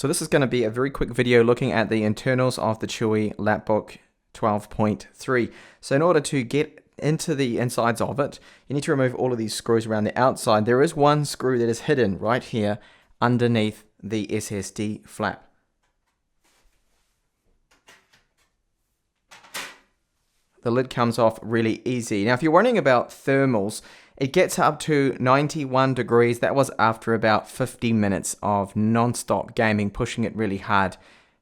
So this is going to be a very quick video looking at the internals of the Chuwi Lapbook 12.3. So in order to get into the insides of it, you need to remove all of these screws around the outside. There is one screw that is hidden right here underneath the SSD flap. The lid comes off really easy. Now if you're wondering about thermals, it gets up to 91 degrees. That was after about 50 minutes of non-stop gaming, pushing it really hard.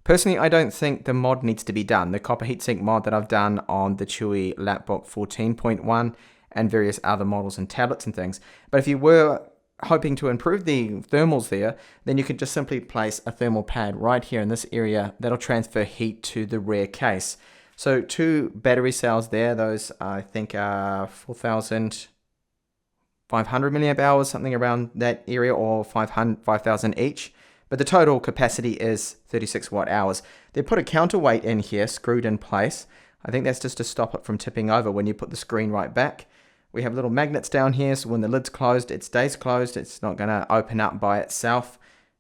Personally, I don't think the mod needs to be done. The copper heatsink mod that I've done on the Chuwi Lapbook 14.1 and various other models and tablets and things. But if you were hoping to improve the thermals there, then you could just simply place a thermal pad right here in this area that'll transfer heat to the rear case. So 2 battery cells there, those I think are 4,500 milliamp hours, something around that area, or 5,000 each. But the total capacity is 36 watt hours. They put a counterweight in here, screwed in place. I think that's just to stop it from tipping over when you put the screen right back. We have little magnets down here, so when the lid's closed, it stays closed. It's not going to open up by itself.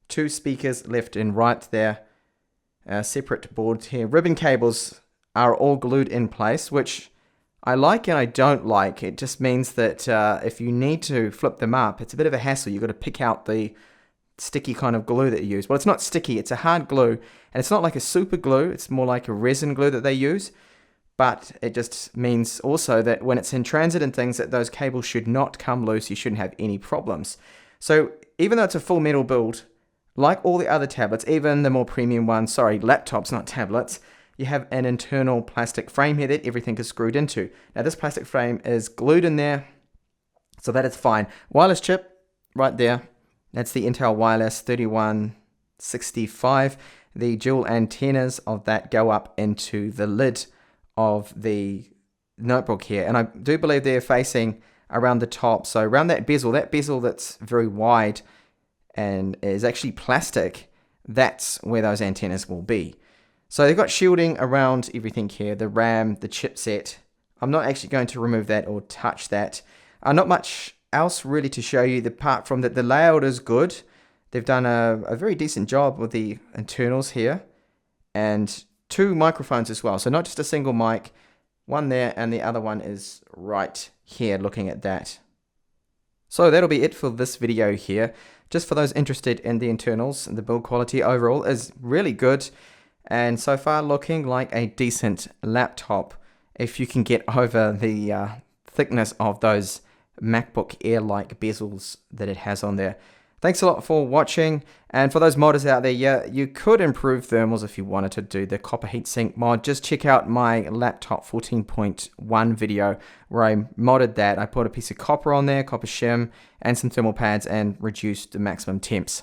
2 speakers left and right there. Separate boards here. Ribbon cables are all glued in place, which I like and I don't like. It just means that if you need to flip them up, it's a bit of a hassle. You've got to pick out the sticky kind of glue that you use. Well, it's not sticky, it's a hard glue, and it's not like a super glue, it's more like a resin glue that they use. But it just means also that when it's in transit and things, that those cables should not come loose. You shouldn't have any problems. So even though it's a full metal build, like all the other tablets, even the more premium ones, sorry, laptops, not tablets, you have an internal plastic frame here that everything is screwed into. Now this plastic frame is glued in there, so that is fine. Wireless chip right there. That's the Intel Wireless 3165. The dual antennas of that go up into the lid of the notebook here. And I do believe they're facing around the top. So around that bezel that's very wide and is actually plastic, that's where those antennas will be. So they've got shielding around everything here, the RAM, the chipset. I'm not actually going to remove that or touch that. Not much else really to show you, apart from that the layout is good. They've done a very decent job with the internals here, and 2 microphones as well. So not just a single mic, one there and the other one is right here looking at that. So that'll be it for this video here. Just for those interested in the internals, the build quality overall is really good. And so far looking like a decent laptop if you can get over the thickness of those MacBook Air-like bezels that it has on there. Thanks a lot for watching, and for those modders out there, yeah, you could improve thermals if you wanted to do the copper heatsink mod. Just check out my laptop 14.1 video where I modded that. I put a piece of copper on there, copper shim, and some thermal pads and reduced the maximum temps.